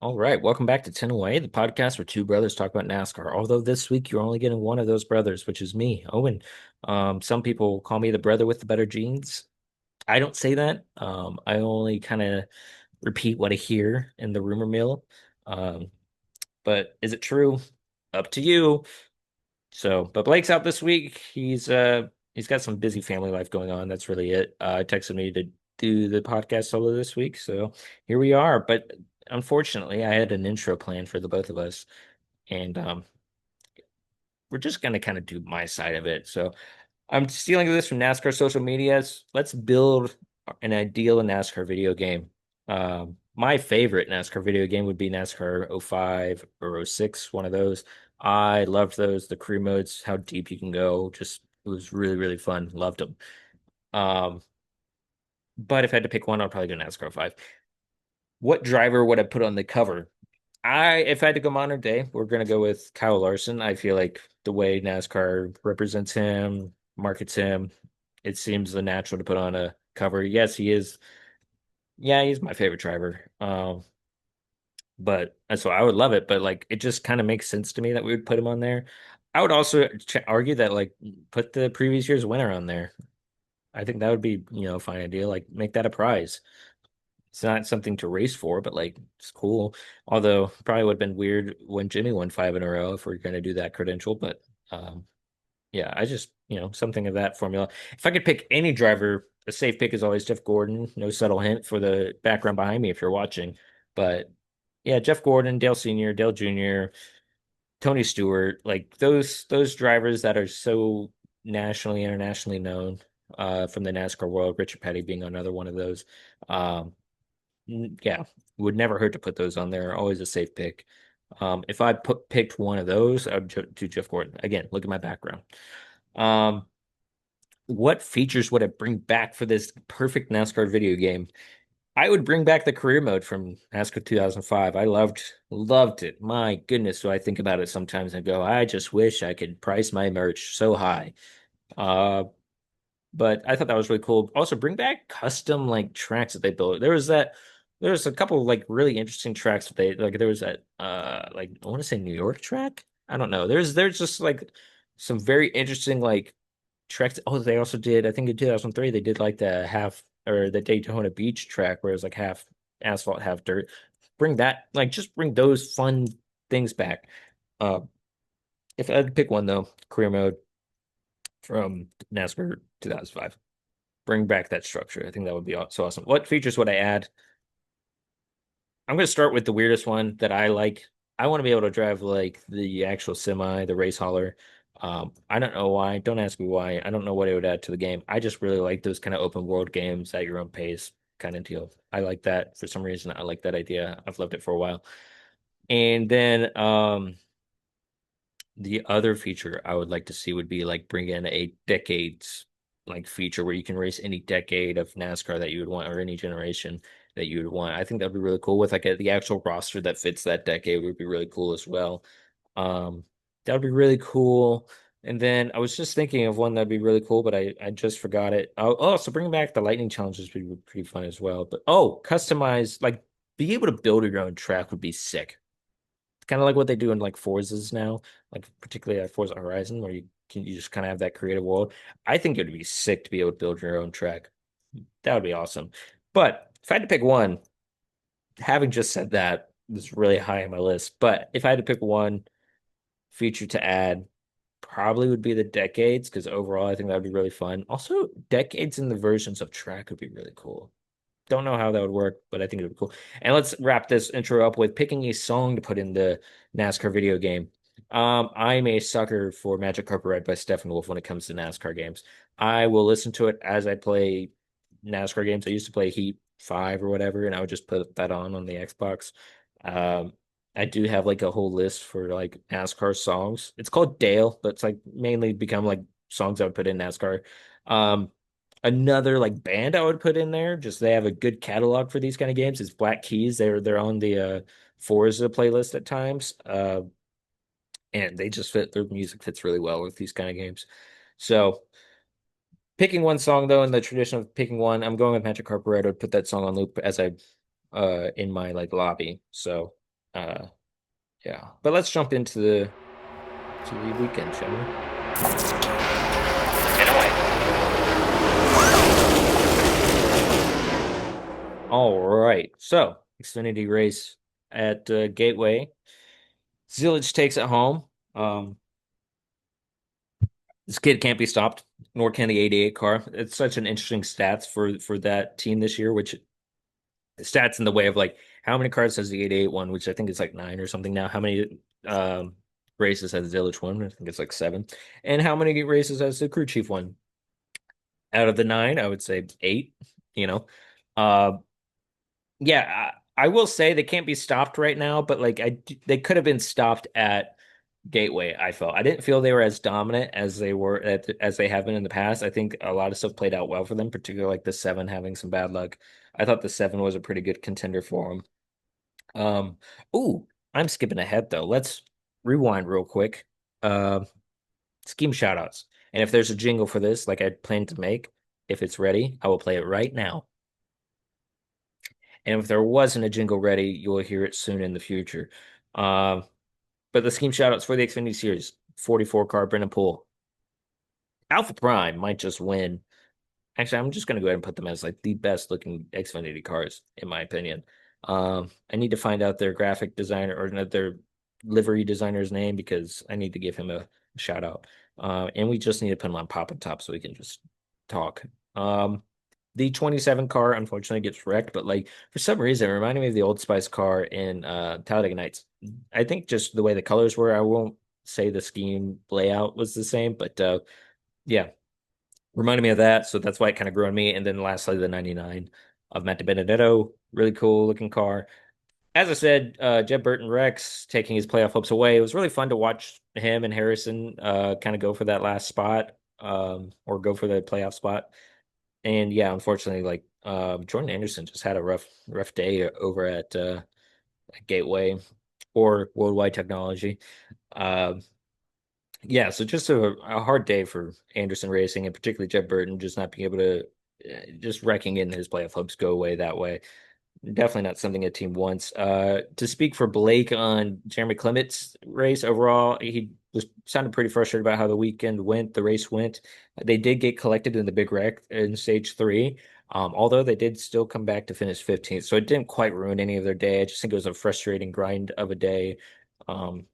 All right, welcome back to 10 Away, the podcast where two brothers talk about NASCAR. Although this week you're only getting one of those brothers, which is me, Owen. Some people call me the brother with the better genes. I don't say that. I only kind of repeat what I hear in the rumor mill. Um, but is it true? Up to you. But Blake's out this week. He's got some busy family life going on. That's really it. Texted me to do the podcast solo this week, so here we are. But unfortunately, I had an intro plan for the both of us, and we're just gonna kind of do my side of it. So I'm stealing this from NASCAR social medias. Let's build an ideal NASCAR video game. My favorite NASCAR video game would be NASCAR '05 or '06, one of those. I loved those, the career modes, how deep you can go. Just it was really, really fun. Loved them. Um, but if I had to pick one, I'd probably go NASCAR '05. What driver would I put on the cover? If I had to go modern day, we're gonna go with Kyle Larson. I feel like the way NASCAR represents him, markets him, it seems the natural to put on a cover. Yes, he is. Yeah, he's my favorite driver. But so I would love it, but like it just kind of makes sense to me that we would put him on there. I would also argue that like put the previous year's winner on there. I think that would be, a fine idea. Like make that a prize. It's not something to race for, but like it's cool. Although probably would have been weird when Jimmy won five in a row if we're going to do that credential. But yeah, I just, something of that formula. If I could pick any driver, a safe pick is always Jeff Gordon. No subtle hint for the background behind me if you're watching. But yeah, Jeff Gordon, Dale Sr., Dale Jr., Tony Stewart, like those drivers that are so nationally, internationally known from the NASCAR world, Richard Petty being another one of those. Um, yeah, would never hurt to put those on there. Always a safe pick. If I picked one of those, I would do Jeff Gordon. Again, look at my background. Um, what features would I bring back for this perfect NASCAR video game? I would bring back the career mode from NASCAR 2005. I loved it. My goodness, do I think about it sometimes and go, I just wish I could price my merch so high. Uh, but I thought that was really cool. Also, bring back custom like tracks that they built. There was a couple of like really interesting tracks that they like. There was that like I want to say New York track. I don't know. There's just like some very interesting like tracks. Oh, they also did. I think in 2003 they did like the half or the Daytona Beach track where it was like half asphalt, half dirt. Bring that like just bring those fun things back. Uh, if I had to pick one though, career mode from NASCAR 2005. Bring back that structure. I think that would be so awesome. What features would I add? I'm going to start with the weirdest one that I like. I want to be able to drive like the actual semi, the race hauler. I don't know why. Don't ask me why. I don't know what it would add to the game. I just really like those kind of open world games at your own pace kind of deal. I like that for some reason. I like that idea. I've loved it for a while. And then the other feature I would like to see would be like bring in a decades like feature where you can race any decade of NASCAR that you would want or any generation that you would want. I think that'd be really cool with like the actual roster that fits that decade would be really cool as well. Um, that would be really cool. And then I was just thinking of one that'd be really cool, but I just forgot it. So bringing back the lightning challenges would be pretty fun as well. But customize like being able to build your own track would be sick. Kind of like what they do in like Forzas now, like particularly at Forza Horizon, where you just kind of have that creative world. I think it would be sick to be able to build your own track. That would be awesome. But if I had to pick one, having just said that, this is really high on my list. But if I had to pick one feature to add, probably would be the decades, because overall I think that would be really fun. Also, decades in the versions of track would be really cool. Don't know how that would work, but I think it would be cool. And let's wrap this intro up with picking a song to put in the NASCAR video game. I'm a sucker for Magic Carpet Ride by Steppenwolf when it comes to NASCAR games. I will listen to it as I play NASCAR games. I used to play Heat 5 or whatever, and I would just put that on the Xbox. Um, I do have like a whole list for like NASCAR songs. It's called Dale, but it's like mainly become like songs I would put in NASCAR. Um, Another like band I would put in there, just they have a good catalog for these kind of games, is Black Keys. They're on the Forza playlist at times. And they just fit their music fits really well with these kind of games. So picking one song though, in the tradition of picking one, I'm going with Magic Carburetor. I'd put that song on loop as I in my like lobby. So Uh, yeah, but let's jump into the weekend, shall we? All right. So, Xfinity race at Gateway. Zillage takes it home. Um, this kid can't be stopped, nor can the 88 car. It's such an interesting stats for that team this year, which stats in the way of like how many cars has the 88 won, which I think is like nine or something now. How many races has Zillage won? I think it's like seven. And how many races has the crew chief won? Out of the nine, I would say eight, you know. Uh, yeah, I will say they can't be stopped right now, but like they could have been stopped at Gateway. I felt I didn't feel they were as dominant as they were as they have been in the past. I think a lot of stuff played out well for them, particularly like the seven having some bad luck. I thought the seven was a pretty good contender for them. Um, ooh, I'm skipping ahead though. Let's rewind real quick. Uh, Scheme shoutouts. And if there's a jingle for this, like I planned to make, if it's ready, I will play it right now. And if there wasn't a jingle ready, you'll hear it soon in the future. Uh, but the scheme shoutouts for the Xfinity Series, 44 car Brennan Poole. Alpha Prime might just win. Actually, I'm just gonna go ahead and put them as like the best looking Xfinity cars, in my opinion. I need to find out their graphic designer or their livery designer's name because I need to give him a shout out. And we just need to put him on Pop and Top so we can just talk. The 27 car unfortunately gets wrecked, but like for some reason it reminded me of the Old Spice car in Talladega Nights. I think just the way the colors were, I won't say the scheme layout was the same, but yeah, reminded me of that. So that's why it kind of grew on me. And then lastly, the 99 of Matt Benedetto, really cool looking car. As I said, Jeb Burton Rex taking his playoff hopes away. It was really fun to watch him and Harrison kind of go for that last spot or go for the playoff spot. And yeah, unfortunately, like Jordan Anderson just had a rough day over at Gateway or Worldwide Technology. Uh, yeah, so just a hard day for Anderson Racing and particularly Jeb Burton just not being able to just wrecking in his playoff hopes go away that way. Definitely not something a team wants. To speak for Blake on Jeremy Clement's race overall, he was sounded pretty frustrated about how the weekend went, the race went. They did get collected in the big wreck in stage three, although they did still come back to finish 15th. So it didn't quite ruin any of their day. I just think it was a frustrating grind of a day. Um,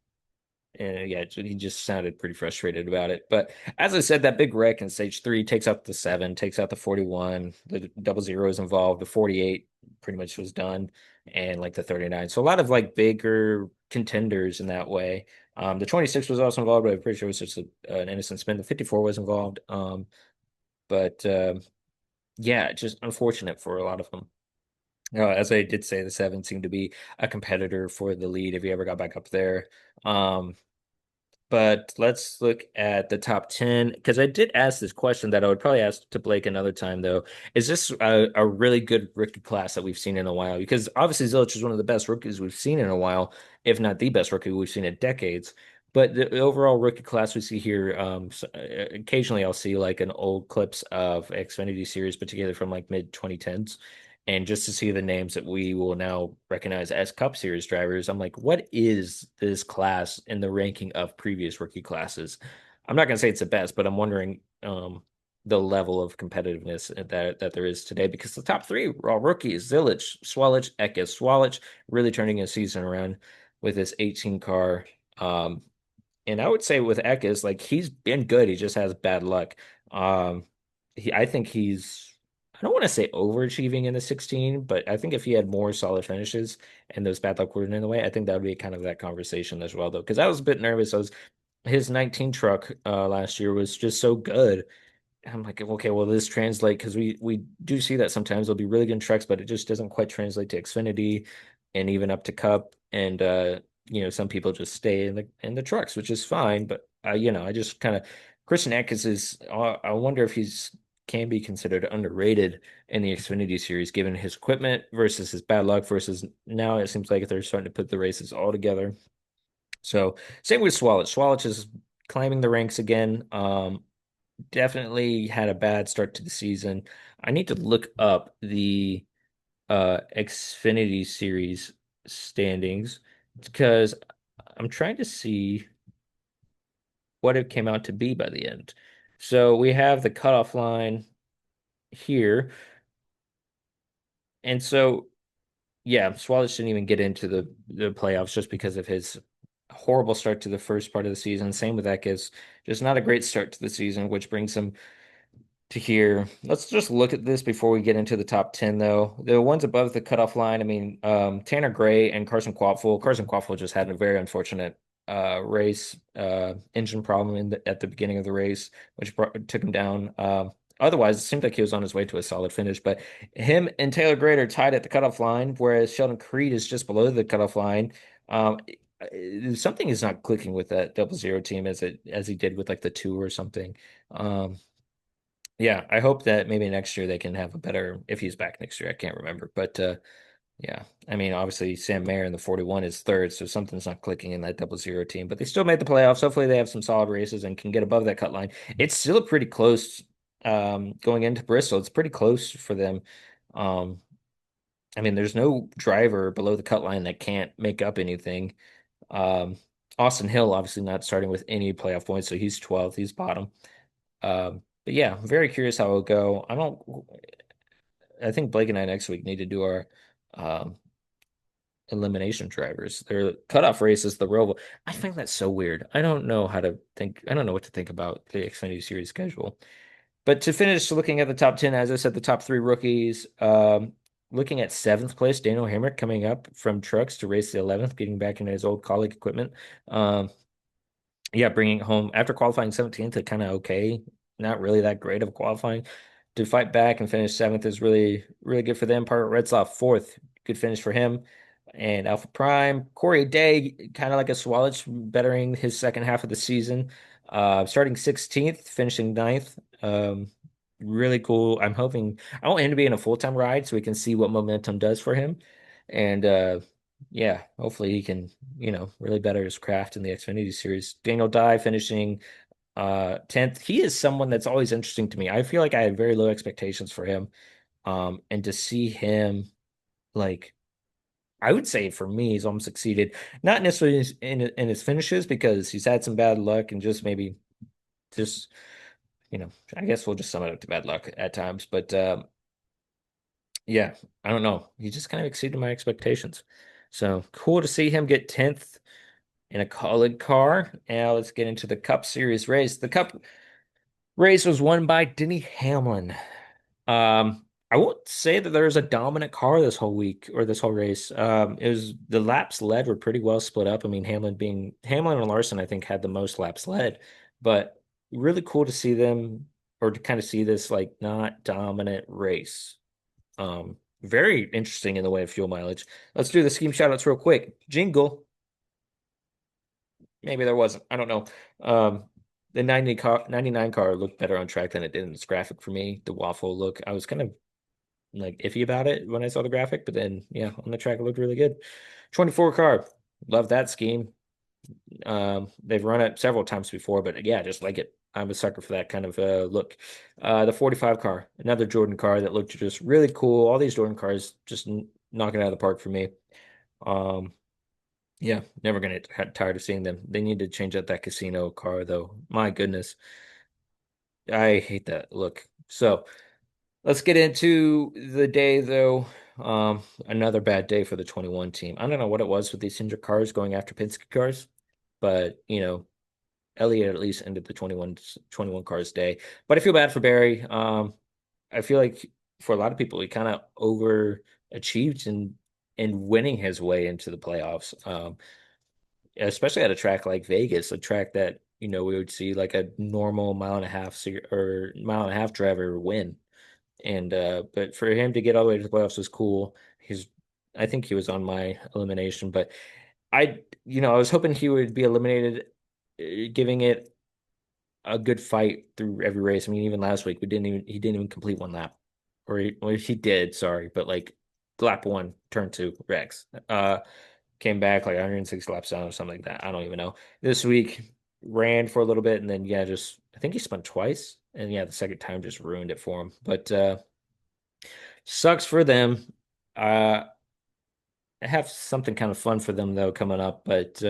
and yeah, he just sounded pretty frustrated about it. But as I said, that big wreck in stage three takes out the seven, takes out the 41, the double zeros involved, the 48 pretty much was done, and like the 39. So a lot of like bigger contenders in that way. The 26 was also involved, but I'm pretty sure it was just an innocent spin. The 54 was involved. But yeah, just unfortunate for a lot of them. As I did say, the seven seemed to be a competitor for the lead if he ever got back up there. Um, but let's look at the top 10 because I did ask this question that I would probably ask to Blake another time, though. Is this a really good rookie class that we've seen in a while? Because obviously, Zilich is one of the best rookies we've seen in a while, if not the best rookie we've seen in decades. But the overall rookie class we see here, occasionally I'll see like an old clips of Xfinity series, particularly from like mid 2010s. And just to see the names that we will now recognize as Cup Series drivers, I'm like, what is this class in the ranking of previous rookie classes? I'm not going to say it's the best, but I'm wondering the level of competitiveness that there is today because the top three were all rookies: Zilich, Swalich, Eckes. Swalich really turning his season around with his 18 car. Um, and I would say with Eckes, like he's been good. He just has bad luck. Um, I think I don't want to say overachieving in the 16, but I think if he had more solid finishes and those bad luck weren't in the way, I think that would be kind of that conversation as well, though. Because I was a bit nervous. His 19 truck last year was just so good. I'm like, okay, well, this translate because we do see that sometimes they'll be really good in trucks, but it just doesn't quite translate to Xfinity and even up to Cup. And some people just stay in the trucks, which is fine. But I just kind of Christian Eckes is. I wonder if he's can be considered underrated in the Xfinity series, given his equipment versus his bad luck versus now it seems like they're starting to put the races all together. So same with Swalich. Swalich is climbing the ranks again. Definitely had a bad start to the season. I need to look up the Xfinity series standings because I'm trying to see what it came out to be by the end. So we have the cutoff line here. And so, yeah, Swallows didn't even get into the playoffs just because of his horrible start to the first part of the season. Same with Ekis. Just not a great start to the season, which brings him to here. Let's just look at this before we get into the top 10, though. The ones above the cutoff line, I mean, Tanner Gray and Carson Quapfel. Carson Quapfel just had a very unfortunate race engine problem at the beginning of the race, which took him down. Otherwise, it seemed like he was on his way to a solid finish. But him and Taylor Gray are tied at the cutoff line, whereas Sheldon Creed is just below the cutoff line. Something is not clicking with that 00 team as he did with like the two or something. Um, yeah, I hope that maybe next year they can have a better, if he's back next year, I can't remember. But yeah, I mean, obviously Sam Mayer in the 41 is third, so something's not clicking in that 00 team, but they still made the playoffs. Hopefully they have some solid races and can get above that cut line. It's still pretty close going into Bristol. It's pretty close for them. Um, I mean, there's no driver below the cut line that can't make up anything. Um, Austin Hill obviously not starting with any playoff points, so he's 12th, he's bottom. But yeah, I'm very curious how it'll go. I think Blake and I next week need to do our um, elimination drivers. Their cutoff race is the Roval. I find that so weird. I don't know how to think. I don't know what to think about the Xfinity Series schedule. But to finish looking at the top 10, as I said, the top three rookies, looking at seventh place, Daniel Hamrick coming up from trucks to race the 11th, getting back into his old colleague equipment. Um, yeah, bringing it home after qualifying 17th, it kind of okay, not really that great of qualifying. To fight back and finish seventh is really, really good for them. Parker Retzlaff, fourth, good finish for him. And Alpha Prime, Corey Day, kind of like a Swallow, bettering his second half of the season. Starting 16th, finishing ninth. Really cool. I want him to be in a full-time ride so we can see what momentum does for him. And yeah, hopefully he can, really better his craft in the Xfinity series. Daniel Dye finishing 10th. He is someone that's always interesting to me. I feel like I had very low expectations for him. And to see him like I would say for me, he's almost succeeded. Not necessarily in his finishes because he's had some bad luck and just maybe just, I guess we'll just sum it up to bad luck at times. But yeah, I don't know. He just kind of exceeded my expectations. So cool to see him get 10th in a College car. Now let's get into the Cup Series race. The Cup race was won by Denny Hamlin. I won't say that there was a dominant car this whole week or this whole race. It was the laps led were pretty well split up. I mean, Hamlin and Larson, I think, had the most laps led, but really cool to see them or to kind of see this like not dominant race. Very interesting in the way of fuel mileage. Let's do the scheme shoutouts real quick. Jingle. Maybe there wasn't. I don't know. The 99 car looked better on track than it did in this graphic for me. The waffle look, I was kind of like iffy about it when I saw the graphic, but then yeah, on the track it looked really good. 24 car, love that scheme. They've run it several times before, but yeah, just like it. I'm a sucker for that kind of look. The 45 car, another Jordan car that looked just really cool. All these Jordan cars just knocking it out of the park for me. Um, yeah, never gonna get tired of seeing them. They need to change out that casino car though. My goodness, I hate that look. So. Let's get into the day, though. Another bad day for the 21 team. I don't know what it was with these Cinder cars going after Penske cars, but Elliott at least ended the 21 cars day. But I feel bad for Barry. I feel like for a lot of people, he kind of overachieved in winning his way into the playoffs. Especially at a track like Vegas, a track that we would see like a normal mile and a half or mile and a half driver win. And but for him to get all the way to the playoffs was cool. I think he was on my elimination, but I was hoping he would be eliminated, giving it a good fight through every race. I mean, even last week he didn't even complete one lap, well, he did, sorry, but like lap one, turn two, Rex, came back like 160 laps down or something like that. I don't even know. This week ran for a little bit and then yeah, just I think he spun twice, and yeah, the second time just ruined it for him. But sucks for them. Uh, have something kind of fun for them though coming up. But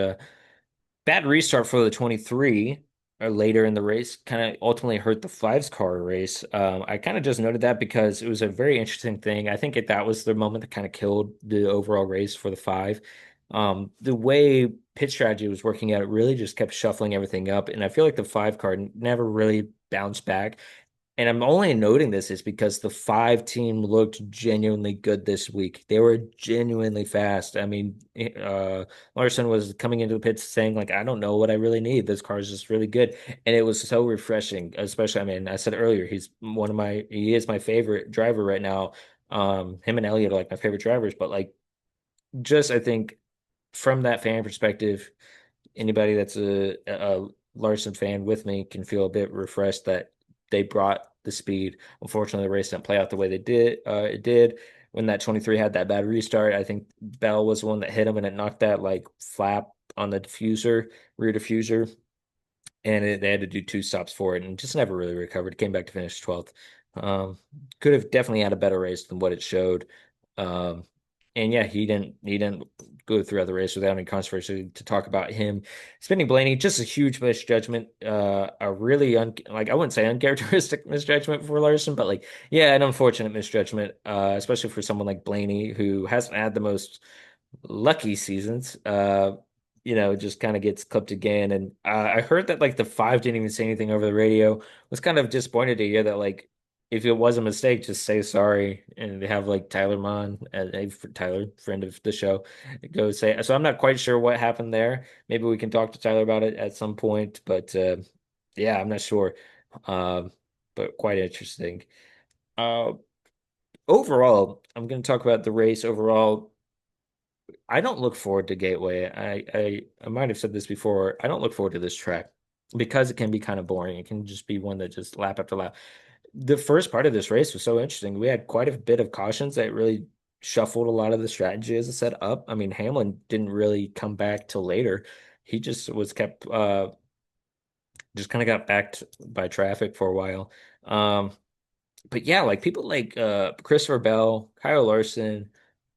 bad restart for the 23 or later in the race kind of ultimately hurt the fives car race. I kind of just noted that because it was a very interesting thing. I think that was the moment that kind of killed the overall race for the five. The way pit strategy was working out, it really just kept shuffling everything up. And I feel like the five car never really bounced back. And I'm only noting this is because the five team looked genuinely good this week. They were genuinely fast. I mean, Larson was coming into the pits saying, like, I don't know what I really need. This car is just really good. And it was so refreshing, especially, I mean, I said earlier, he is my favorite driver right now. Him and Elliott are like my favorite drivers, but like, just I think from that fan perspective, anybody that's a Larson fan with me can feel a bit refreshed that they brought the speed. Unfortunately, the race didn't play out the way they did. It did when that 23 had that bad restart. I think Bell was the one that hit him and it knocked that like flap on the diffuser, rear diffuser, and they had to do two stops for it and just never really recovered. Came back to finish 12th. Um, could have definitely had a better race than what it showed. Um, and yeah, he didn't go throughout the race without any controversy to talk about him. Spinning Blaney, just a huge misjudgment. A really like I wouldn't say uncharacteristic misjudgment for Larson, but like yeah, an unfortunate misjudgment, especially for someone like Blaney who hasn't had the most lucky seasons. Just kind of gets clipped again. And I heard that like the five didn't even say anything over the radio. Was kind of disappointed to hear that like if it was a mistake, just say sorry and have like Tyler Mon, Tyler, friend of the show, go say. So I'm not quite sure what happened there. Maybe we can talk to Tyler about it at some point. But yeah, I'm not sure. Um, but quite interesting. Uh, Overall, I'm going to talk about the race overall. I don't look forward to Gateway. I might have said this before. I don't look forward to this track because it can be kind of boring. It can just be one that just lap after lap. The first part of this race was so interesting. We had quite a bit of cautions that really shuffled a lot of the strategy as it set up. I mean, Hamlin didn't really come back till later. He just was kept just kind of got backed by traffic for a while. Um, but yeah, like people like Christopher Bell, Kyle Larson.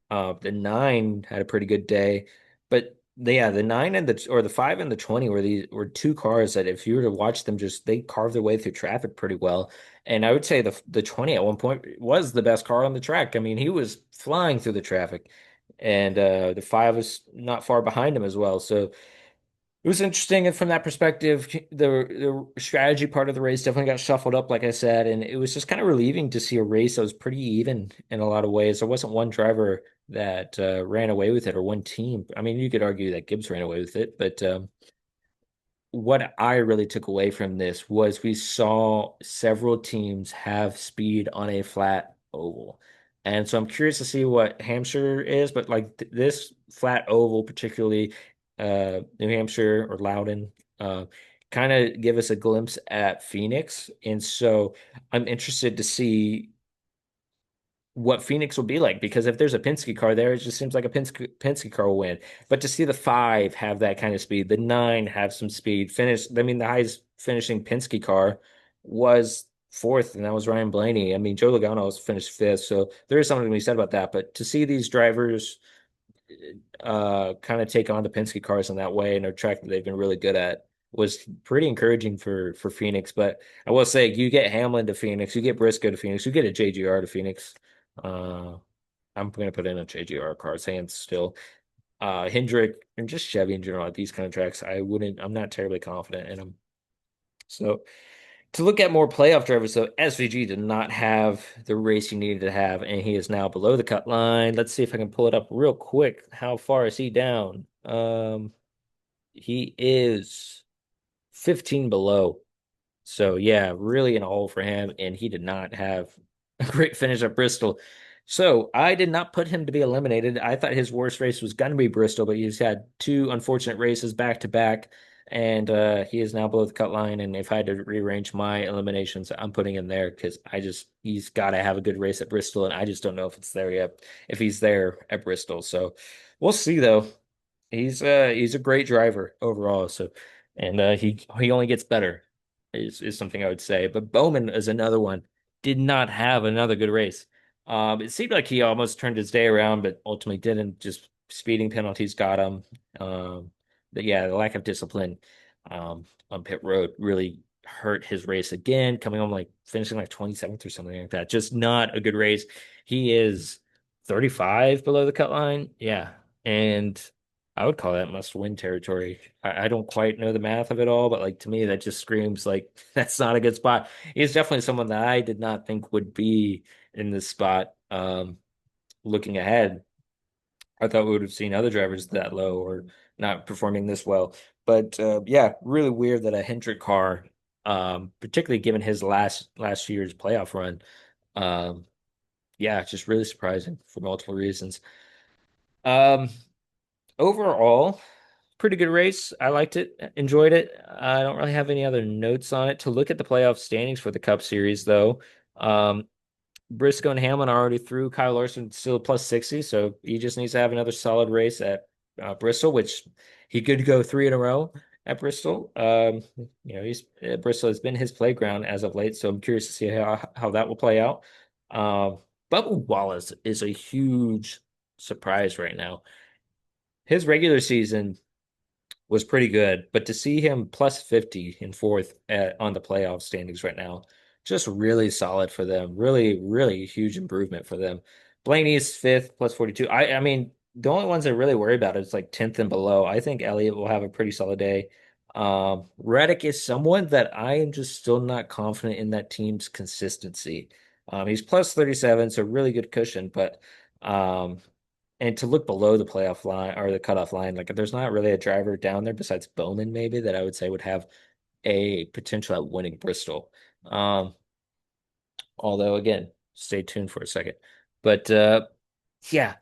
The nine had a pretty good day, but yeah, the nine and the five and the 20 were two cars that if you were to watch them, just they carved their way through traffic pretty well. And I would say the 20 at one point was the best car on the track. I mean, he was flying through the traffic, and the five was not far behind him as well. So it was interesting, and from that perspective, the strategy part of the race definitely got shuffled up, like I said, and it was just kind of relieving to see a race that was pretty even in a lot of ways. There wasn't one driver that ran away with it or one team. I mean, you could argue that Gibbs ran away with it, but what I really took away from this was we saw several teams have speed on a flat oval. And so I'm curious to see what Hampshire is, but like this flat oval, particularly New Hampshire or Loudon, kind of give us a glimpse at Phoenix. And so I'm interested to see what Phoenix will be like because if there's a Penske car there, it just seems like a Penske car will win. But to see the five have that kind of speed, the nine have some speed, finish. I mean, the highest finishing Penske car was fourth, and that was Ryan Blaney. I mean, Joe Logano was finished fifth, so there is something to be said about that. But to see these drivers kind of take on the Penske cars in that way and a track that they've been really good at was pretty encouraging for Phoenix. But I will say, you get Hamlin to Phoenix, you get Briscoe to Phoenix, you get a JGR to Phoenix. Uh, I'm going to put in a JGR car's hands still. Hendrick and just Chevy in general at these kind of tracks, I'm not terribly confident in them. So to look at more playoff drivers, though, SVG did not have the race he needed to have, and he is now below the cut line. Let's see if I can pull it up real quick. How far is he down? He is 15 below. So yeah, really in a hole for him, and he did not have a great finish at Bristol. So I did not put him to be eliminated. I thought his worst race was going to be Bristol, but he's had two unfortunate races back to back, and he is now below the cut line. And if I had to rearrange my eliminations, I'm putting him there because he's got to have a good race at Bristol, and I just don't know if it's there yet, if he's there at Bristol. So we'll see though. He's a great driver overall. So, and he only gets better is something I would say. But Bowman is another one. Did not have another good race. It seemed like he almost turned his day around, but ultimately didn't. Just speeding penalties got him. Yeah, the lack of discipline on pit road really hurt his race again, coming home like finishing like 27th or something like that. Just not a good race. He is 35 below the cut line. Yeah. And I would call that must-win territory. I don't quite know the math of it all, but like to me, that just screams like that's not a good spot. He's definitely someone that I did not think would be in this spot. Looking ahead, I thought we would have seen other drivers that low or not performing this well. But yeah, really weird that a Hendrick car, particularly given his last year's playoff run, um, yeah, it's just really surprising for multiple reasons. Um, Overall, pretty good race. I liked it, enjoyed it. I don't really have any other notes on it. To look at the playoff standings for the Cup Series, though, um, Briscoe and Hamlin are already through. Kyle Larson still plus 60, so he just needs to have another solid race at Bristol, which he could go three in a row at Bristol. He's Bristol has been his playground as of late, so I'm curious to see how that will play out. Um, Bubba Wallace is a huge surprise right now. His regular season was pretty good, but to see him plus 50 in fourth on the playoff standings right now, just really solid for them. Really, really huge improvement for them. Blaney's fifth plus 42. I mean, the only ones I really worry about is like 10th and below. I think Elliott will have a pretty solid day. Reddick is someone that I am just still not confident in that team's consistency. He's plus 37, so really good cushion, but um, and to look below the playoff line or the cutoff line, like there's not really a driver down there besides Bowman, maybe that I would say would have a potential at winning Bristol. Um, Although again, stay tuned for a second. But yeah,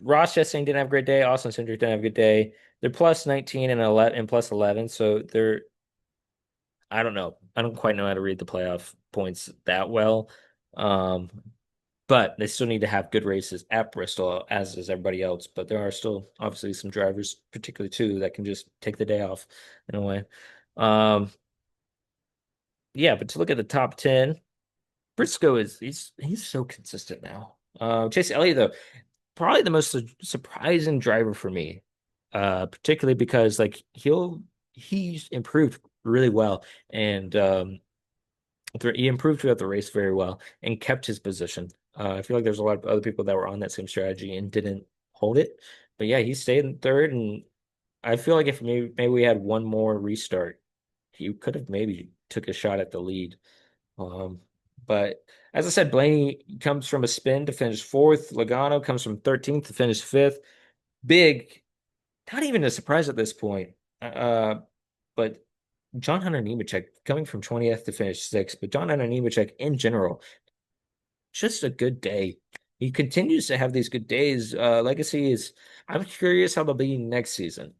Ross Chastain didn't have a great day. Austin Cindric didn't have a good day. They're plus 19 and 11 and plus 11, so they're I don't know. I don't quite know how to read the playoff points that well. Um, but they still need to have good races at Bristol, as does everybody else. But there are still obviously some drivers, particularly two, that can just take the day off in a way. Um, yeah, but to look at the top 10, Briscoe is he's so consistent now. Chase Elliott, though, probably the most surprising driver for me, particularly because like he's improved really well and he improved throughout the race very well and kept his position. I feel like there's a lot of other people that were on that same strategy and didn't hold it. But yeah, he stayed in third, and I feel like if maybe we had one more restart, he could have maybe took a shot at the lead. Um, but as I said, Blaney comes from a spin to finish fourth. Logano comes from 13th to finish fifth. Big, not even a surprise at this point. But John Hunter Nemechek coming from 20th to finish sixth, but John Hunter Nemechek in general, just a good day. He continues to have these good days. Legacy is, I'm curious how they'll be next season.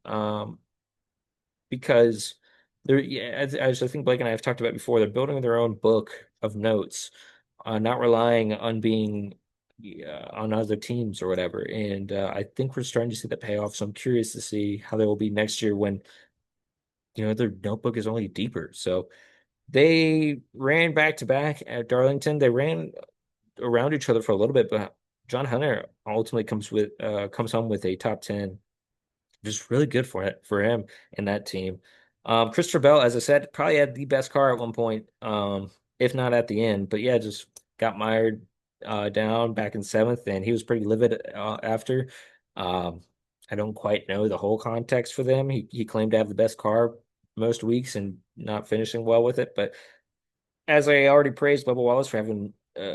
Because they're, yeah, as I think Blake and I have talked about before, they're building their own book of notes, not relying on being on other teams or whatever. And I think we're starting to see the payoff. So I'm curious to see how they will be next year when, their notebook is only deeper. So they ran back to back at Darlington. They ran around each other for a little bit, but John Hunter ultimately comes home with a top 10. Just really good for him and that team. Christopher Bell, as I said, probably had the best car at one point, if not at the end. But yeah, just got mired down back in seventh, and he was pretty livid after. Um, I don't quite know the whole context for them. He claimed to have the best car most weeks and not finishing well with it, but as I already praised Bubba Wallace for having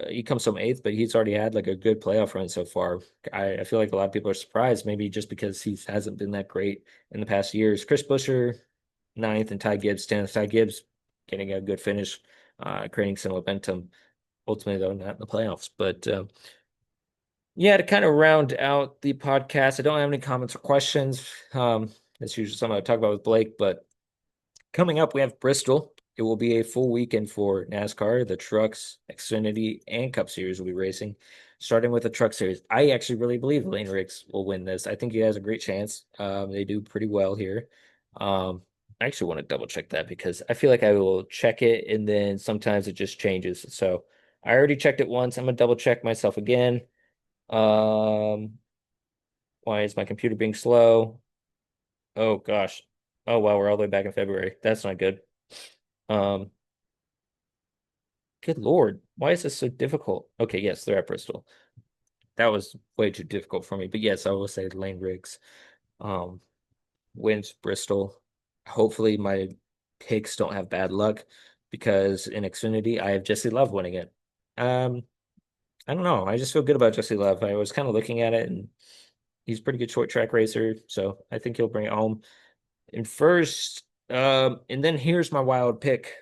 he comes from eighth, but he's already had like a good playoff run so far. I feel like a lot of people are surprised, maybe just because he hasn't been that great in the past years. Chris Buescher, ninth, and Ty Gibbs, 10th. Ty Gibbs getting a good finish, creating some momentum. Ultimately, though, not in the playoffs. But yeah, to kind of round out the podcast, I don't have any comments or questions. That's usually something I talk about with Blake, but coming up, we have Bristol. It will be a full weekend for NASCAR. The trucks, Xfinity, and Cup Series will be racing. Starting with the Truck Series, I actually really believe Lane Riggs will win this. I think he has a great chance. They do pretty well here. Um, I actually want to double check that because I feel like I will check it and then sometimes it just changes. So I already checked it once. I'm gonna double check myself again. Um, Why is my computer being slow? Oh gosh. Oh wow, we're all the way back in February. That's not good. Um, Good Lord, why is this so difficult? Okay, yes, they're at Bristol. That was way too difficult for me. But yes, I will say Lane Riggs um wins Bristol. Hopefully my picks don't have bad luck because in Xfinity I have Jesse Love winning it. Um, I don't know. I just feel good about Jesse Love. I was kind of looking at it and he's a pretty good short track racer, so I think he'll bring it home. And first, and then here's my wild pick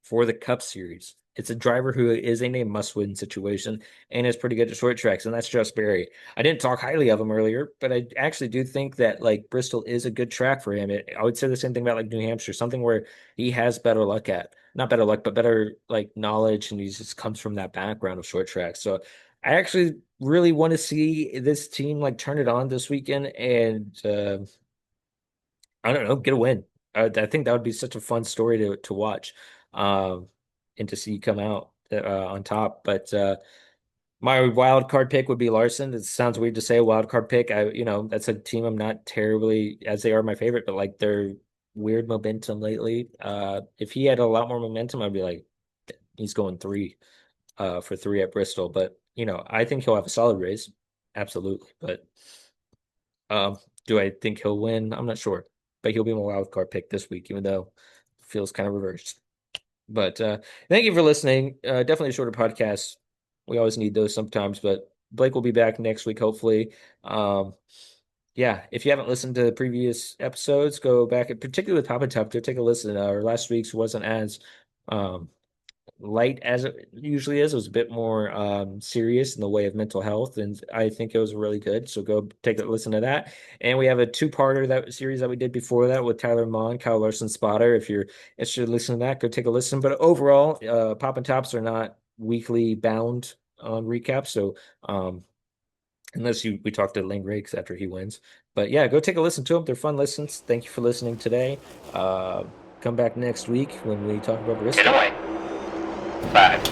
for the Cup Series. It's a driver who is in a must-win situation and is pretty good at short tracks, and that's Just Berry. I didn't talk highly of him earlier, but I actually do think that like Bristol is a good track for him. I would say the same thing about like New Hampshire, something where he has better luck at. Not better luck, but better like knowledge, and he just comes from that background of short tracks. So I actually really want to see this team like turn it on this weekend and I don't know, get a win. I think that would be such a fun story to watch, um, and to see come out on top. But my wild card pick would be Larson. It sounds weird to say a wild card pick. That's a team I'm not terribly as they are my favorite, but like their weird momentum lately. If he had a lot more momentum, I'd be like, he's going for three at Bristol. But I think he'll have a solid race, absolutely. But do I think he'll win? I'm not sure, but he'll be my wild card pick this week, even though it feels kind of reversed. But thank you for listening. Definitely a shorter podcast. We always need those sometimes, but Blake will be back next week, hopefully. Um, yeah, if you haven't listened to the previous episodes, go back, particularly with Papa Top, go take a listen. Our last week's wasn't as um, light as it usually is. It was a bit more serious in the way of mental health, and I think it was really good. So go take a listen to that. And we have a two-parter that series that we did before that with Tyler Mon, Kyle Larson Spotter. If you're interested in listening to that, go take a listen. But overall, Pop and Tops are not weekly bound on recaps, so unless we talk to Lane Riggs after he wins. But yeah, go take a listen to them. They're fun listens. Thank you for listening today. Come back next week when we talk about Get Bristol. away. 5,